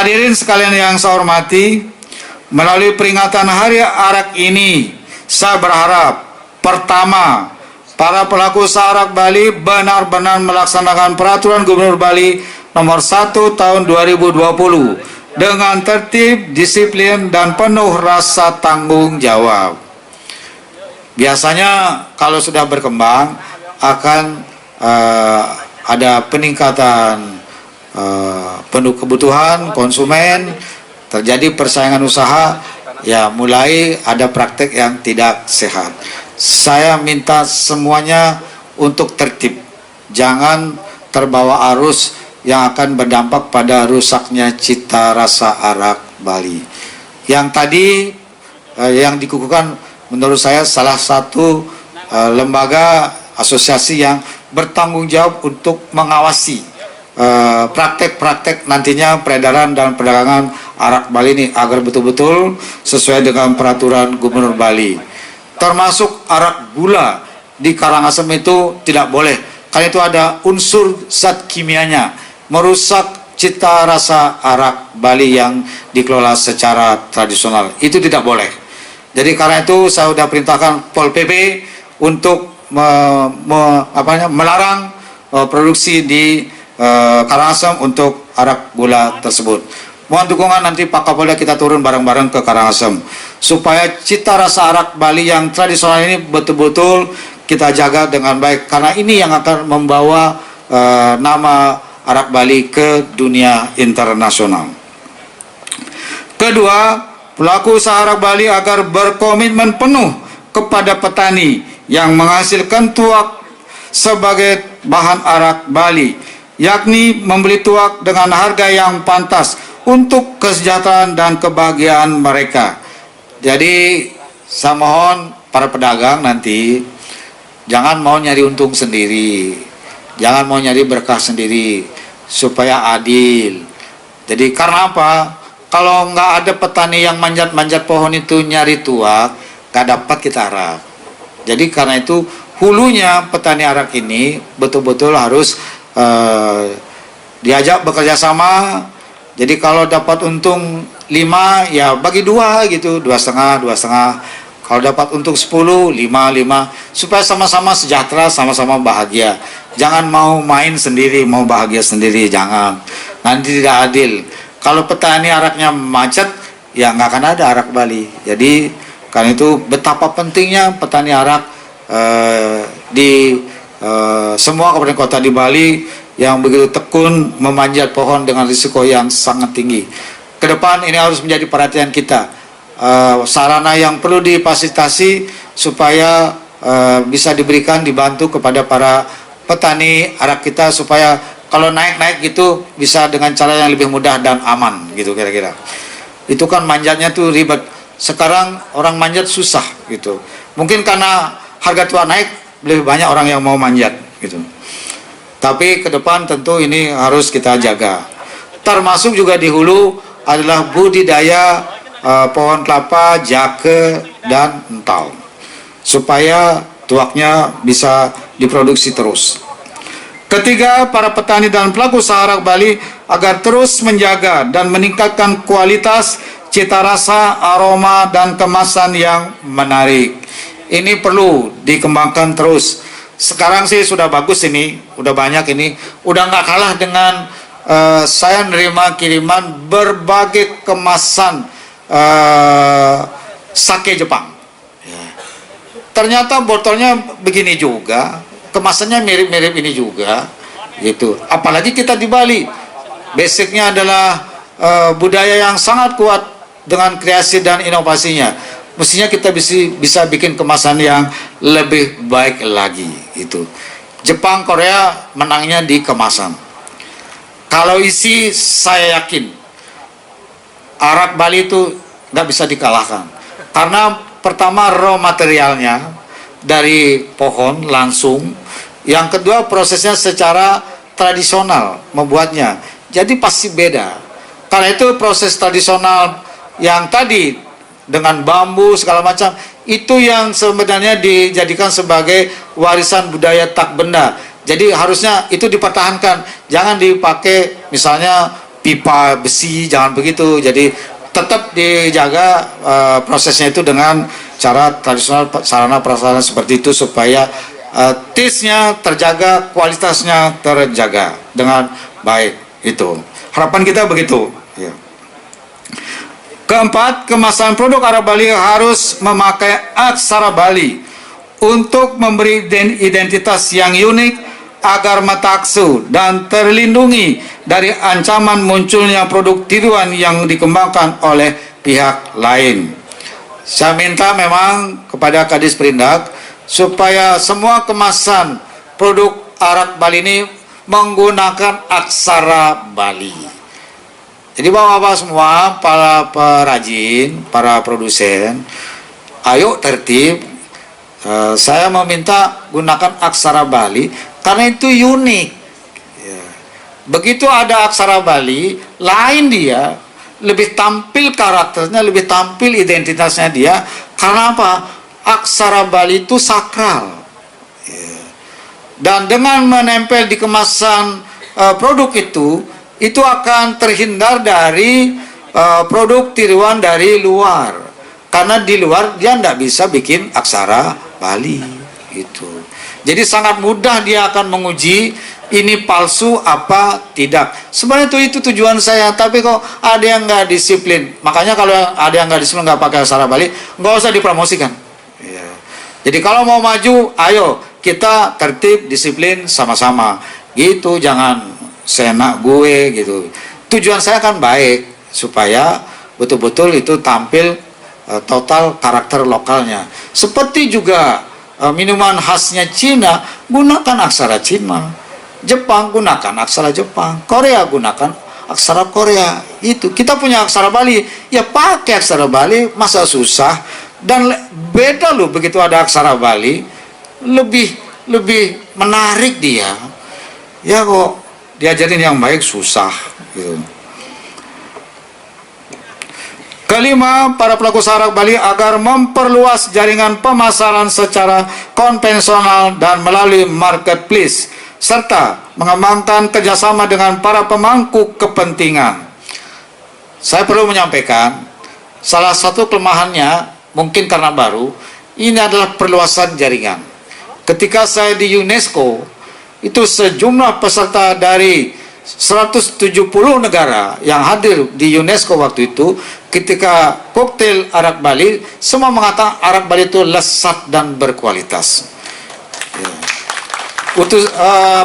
Hadirin sekalian yang saya hormati, melalui peringatan Hari Arak ini, saya berharap pertama, para pelaku usaha arak Bali benar-benar melaksanakan peraturan Gubernur Bali nomor 1 tahun 2020 dengan tertib, disiplin, dan penuh rasa tanggung jawab. Biasanya kalau sudah berkembang akan ada peningkatan penuh kebutuhan konsumen, terjadi persaingan usaha, ya mulai ada praktek yang tidak sehat. Saya minta semuanya untuk tertib, jangan terbawa arus yang akan berdampak pada rusaknya cita rasa arak Bali. Yang tadi yang dikukuhkan menurut saya salah satu lembaga asosiasi yang bertanggung jawab untuk mengawasi praktek-praktek nantinya peredaran dan perdagangan arak Bali ini agar betul-betul sesuai dengan peraturan Gubernur Bali. Termasuk arak gula di Karangasem itu tidak boleh, karena itu ada unsur zat kimianya merusak cita rasa arak Bali yang dikelola secara tradisional. Itu tidak boleh. Jadi karena itu saya sudah perintahkan Pol PP untuk melarang produksi di Karangasem untuk arak gula tersebut. Mohon dukungan nanti Pak Kapolda, kita turun bareng-bareng ke Karangasem supaya cita rasa arak Bali yang tradisional ini betul-betul kita jaga dengan baik, karena ini yang akan membawa nama arak Bali ke dunia internasional. Kedua, pelaku usaha arak Bali agar berkomitmen penuh kepada petani yang menghasilkan tuak sebagai bahan arak Bali, yakni membeli tuak dengan harga yang pantas untuk kesejahteraan dan kebahagiaan mereka. Jadi saya mohon para pedagang nanti jangan mau nyari untung sendiri, jangan mau nyari berkah sendiri, supaya adil. Jadi karena apa? Kalau nggak ada petani yang manjat-manjat pohon itu nyari tuak, nggak dapat kita arak. Jadi karena itu hulunya petani arak ini betul-betul harus diajak bekerja sama. Jadi kalau dapat untung 5, ya bagi 2 gitu, 2,5. Kalau dapat untung 10, 5, supaya sama-sama sejahtera, sama-sama bahagia. Jangan mau main sendiri, mau bahagia sendiri, jangan. Nanti tidak adil. Kalau petani araknya macet, ya nggak akan ada arak Bali. Jadi karena itu betapa pentingnya petani arak di semua kabupaten kota di Bali yang begitu tekun memanjat pohon dengan risiko yang sangat tinggi. Kedepan ini harus menjadi perhatian kita. Sarana yang perlu difasilitasi supaya bisa diberikan, dibantu kepada para petani arak kita supaya kalau naik-naik gitu bisa dengan cara yang lebih mudah dan aman gitu kira-kira. Itu kan manjatnya tuh ribet. Sekarang orang manjat susah gitu. Mungkin karena harga tua naik, lebih banyak orang yang mau manjat gitu. Tapi ke depan tentu ini harus kita jaga. Termasuk juga di hulu adalah budidaya pohon kelapa, jake, dan entau, supaya tuaknya bisa diproduksi terus. Ketiga, para petani dan pelaku usaha arak Bali agar terus menjaga dan meningkatkan kualitas, cita rasa, aroma, dan kemasan yang menarik. Ini perlu dikembangkan terus. Sekarang sih sudah bagus ini, udah banyak ini, udah nggak kalah dengan saya menerima kiriman berbagai kemasan sake Jepang. Ternyata botolnya begini juga, kemasannya mirip-mirip ini juga, gitu. Apalagi kita di Bali, basicnya adalah budaya yang sangat kuat dengan kreasi dan inovasinya. Mestinya kita bisa bikin kemasan yang lebih baik lagi. Itu Jepang, Korea menangnya di kemasan. Kalau isi, saya yakin arak Bali itu nggak bisa dikalahkan. Karena pertama raw materialnya dari pohon langsung, yang kedua prosesnya secara tradisional membuatnya, jadi pasti beda. Karena itu proses tradisional yang tadi dengan bambu segala macam, itu yang sebenarnya dijadikan sebagai warisan budaya tak benda. Jadi harusnya itu dipertahankan, jangan dipakai misalnya pipa besi, jangan begitu. Jadi tetap dijaga prosesnya itu dengan cara tradisional, sarana prasarana seperti itu, supaya taste-nya terjaga, kualitasnya terjaga dengan baik. Itu harapan kita begitu ya. Keempat, kemasan produk Arab Bali harus memakai aksara Bali untuk memberi identitas yang unik agar metaksu dan terlindungi dari ancaman munculnya produk tiruan yang dikembangkan oleh pihak lain. Saya minta memang kepada Kadis Perindak supaya semua kemasan produk Arab Bali ini menggunakan aksara Bali. Jadi bapak-bapak semua, para perajin, para produsen, ayo tertib. Saya meminta gunakan aksara Bali karena itu unik. Begitu ada aksara Bali, lain dia, lebih tampil karakternya, lebih tampil identitasnya dia. Karena apa? Aksara Bali itu sakral. Dan dengan menempel di kemasan produk itu akan terhindar dari produk tiruan dari luar, karena di luar dia tidak bisa bikin aksara Bali itu. Jadi sangat mudah dia akan menguji ini palsu apa tidak. Sebenarnya itu tujuan saya, tapi kok ada yang nggak disiplin. Makanya kalau ada yang nggak disiplin, nggak pakai aksara Bali, nggak usah dipromosikan. Jadi kalau mau maju, ayo kita tertib, disiplin sama-sama gitu, jangan seenak gue gitu. Tujuan saya kan baik, supaya betul-betul itu tampil total karakter lokalnya. Seperti juga minuman khasnya Cina, gunakan aksara Cina. Jepang gunakan aksara Jepang. Korea gunakan aksara Korea. Itu kita punya aksara Bali, ya pakai aksara Bali, masa susah. Dan beda loh, begitu ada aksara Bali, lebih menarik dia. Ya kok diajarin yang baik susah gitu. Kelima, para pelaku usaha Arab Bali agar memperluas jaringan pemasaran secara konvensional dan melalui marketplace, serta mengembangkan kerjasama dengan para pemangku kepentingan. Saya perlu menyampaikan, salah satu kelemahannya, mungkin karena baru, ini adalah perluasan jaringan. Ketika saya di UNESCO, itu sejumlah peserta dari 170 negara yang hadir di UNESCO waktu itu, ketika koktail Arab Bali, semua mengatakan Arab Bali itu lezat dan berkualitas.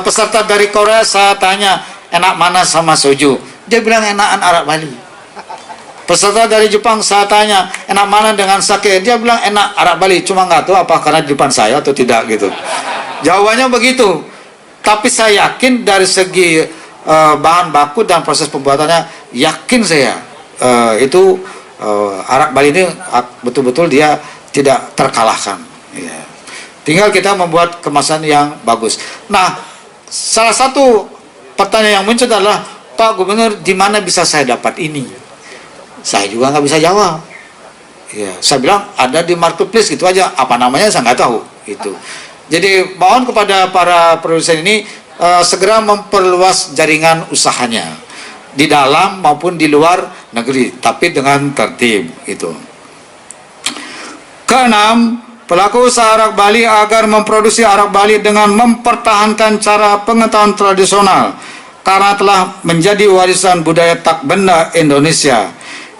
Peserta dari Korea, saya tanya enak mana sama soju, dia bilang enakan Arab Bali. Peserta dari Jepang, saya tanya enak mana dengan sake, dia bilang enak Arab Bali, cuma nggak tahu apa karena di depan saya atau tidak gitu. Jawabannya begitu. Tapi saya yakin dari segi bahan baku dan proses pembuatannya, yakin saya Arab Bali ini betul-betul dia tidak terkalahkan. Ya. Tinggal kita membuat kemasan yang bagus. Nah, salah satu pertanyaan yang muncul adalah, Pak Gubernur, di mana bisa saya dapat ini? Saya juga nggak bisa jawab. Ya, saya bilang ada di marketplace gitu aja. Apa namanya saya nggak tahu. Itu. Jadi mohon kepada para produsen ini segera memperluas jaringan usahanya di dalam maupun di luar negeri, tapi dengan tertib itu. Keenam, pelaku usaha Arab Bali agar memproduksi Arab Bali dengan mempertahankan cara pengetahuan tradisional karena telah menjadi warisan budaya tak benda Indonesia.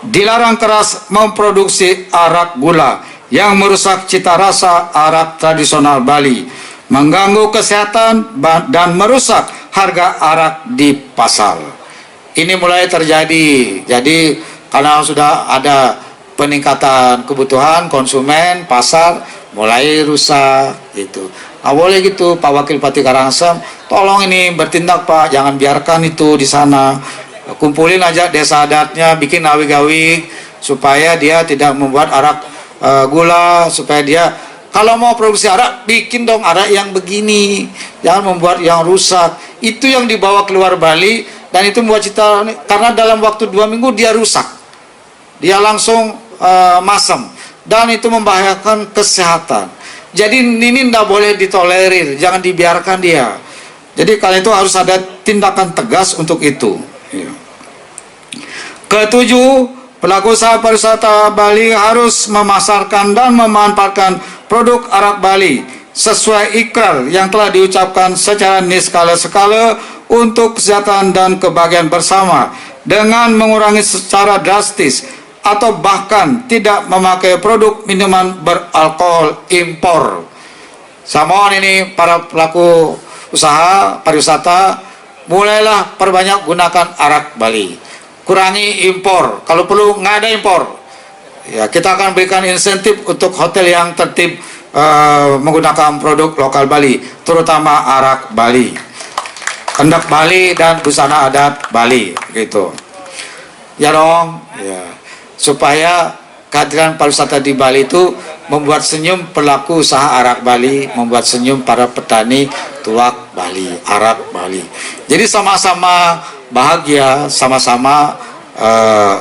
Dilarang keras memproduksi arak gula yang merusak cita rasa arak tradisional Bali, mengganggu kesehatan dan merusak harga arak di pasar. Ini mulai terjadi. Jadi karena sudah ada peningkatan kebutuhan konsumen, pasar mulai rusak gitu. Nah, boleh gitu Pak Wakil Bupati Karangasem, tolong ini bertindak Pak, jangan biarkan itu di sana. Kumpulin aja desa adatnya, bikin awig-awig supaya dia tidak membuat arak gula, supaya dia kalau mau produksi arak, bikin dong arak yang begini, jangan membuat yang rusak. Itu yang dibawa keluar Bali, dan itu membuat cita, karena dalam waktu 2 minggu dia rusak, dia langsung masam, dan itu membahayakan kesehatan. Jadi ini tidak boleh ditolerir, jangan dibiarkan dia. Jadi kalian itu harus ada tindakan tegas untuk itu. Ketujuh, pelaku usaha pariwisata Bali harus memasarkan dan memanfaatkan produk arak Bali sesuai ikrar yang telah diucapkan secara niskala-skala untuk kesejahteraan dan kebahagiaan bersama dengan mengurangi secara drastis atau bahkan tidak memakai produk minuman beralkohol impor. Saya mohon ini para pelaku usaha pariwisata, mulailah perbanyak gunakan arak Bali. Kurangi impor, kalau perlu nggak ada impor. Ya, kita akan berikan insentif untuk hotel yang tertib menggunakan produk lokal Bali, terutama arak Bali, kendak Bali dan busana adat Bali, gitu. Ya dong, ya. Supaya kehadiran pariwisata di Bali itu membuat senyum pelaku usaha arak Bali, membuat senyum para petani tuak Bali, arak Bali. Jadi sama-sama bahagia, sama-sama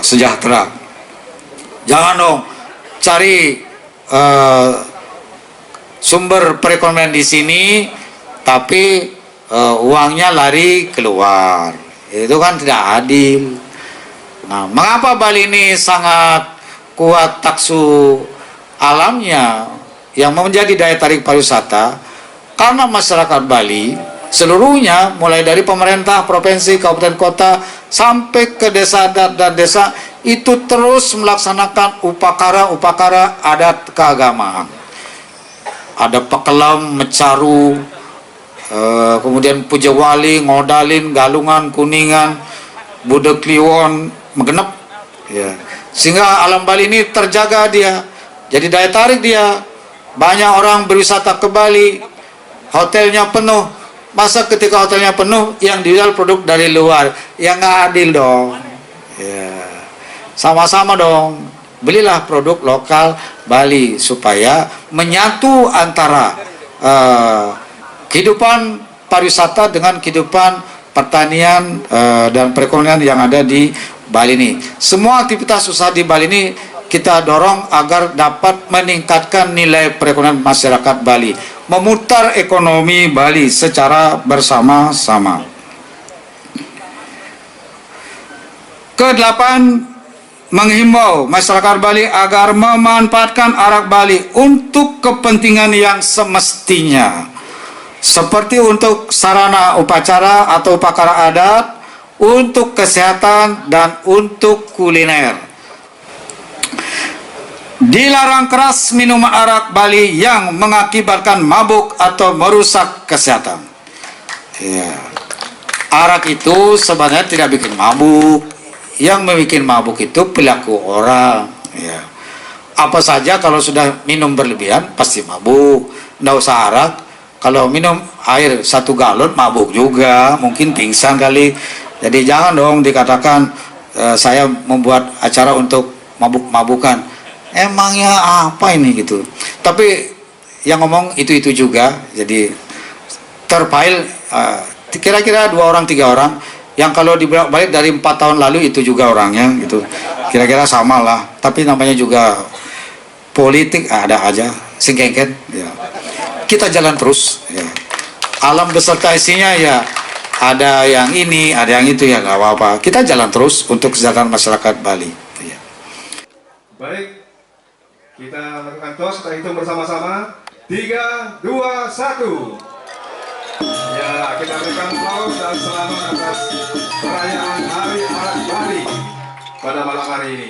sejahtera. Jangan dong cari sumber perekonomian di sini, tapi uangnya lari keluar. Itu kan tidak adil. Nah, mengapa Bali ini sangat kuat taksu alamnya yang menjadi daya tarik pariwisata? Karena masyarakat Bali seluruhnya, mulai dari pemerintah, provinsi, kabupaten, kota, sampai ke desa dan desa, itu terus melaksanakan upakara adat keagamaan. Ada pekelam, mecaru, kemudian puja wali, ngodalin, galungan, kuningan, budek kliwon, menggenep. Ya. Sehingga alam Bali ini terjaga dia, jadi daya tarik dia. Banyak orang berwisata ke Bali, hotelnya penuh. Masa ketika hotelnya penuh, yang dijual produk dari luar, yang nggak adil dong. Ya, sama-sama dong. Belilah produk lokal Bali supaya menyatu antara kehidupan pariwisata dengan kehidupan pertanian dan perekonomian yang ada di Bali ini. Semua aktivitas usaha di Bali ini kita dorong agar dapat meningkatkan nilai perekonomian masyarakat Bali, memutar ekonomi Bali secara bersama-sama. Kedelapan, menghimbau masyarakat Bali agar memanfaatkan arak Bali untuk kepentingan yang semestinya, seperti untuk sarana upacara atau upakara adat, untuk kesehatan, dan untuk kuliner. Dilarang keras minuman arak Bali yang mengakibatkan mabuk atau merusak kesehatan. Ya. Arak itu sebenarnya tidak bikin mabuk. Yang membuat mabuk itu perilaku orang. Ya. Apa saja kalau sudah minum berlebihan pasti mabuk. Nggak usah arak. Kalau minum air 1 galon mabuk juga, mungkin pingsan kali. Jadi jangan dong dikatakan saya membuat acara untuk mabuk-mabukan. Emangnya apa ini gitu. Tapi yang ngomong itu juga. Jadi terpail kira-kira 2 orang 3 orang yang kalau dibalik dari 4 tahun lalu itu juga orangnya gitu. Kira-kira sama lah. Tapi namanya juga politik, ada aja singkengken ya. Kita jalan terus ya. Alam beserta isinya ya, ada yang ini, ada yang itu ya, nggak apa-apa. Kita jalan terus untuk kesejahteraan masyarakat Bali ya. Baik, kita lakukan tos, kita hitung bersama-sama. 3, 2, 1. Ya, kita berikan aplaus dan selamat atas perayaan Hari Arak Bali pada malam hari ini.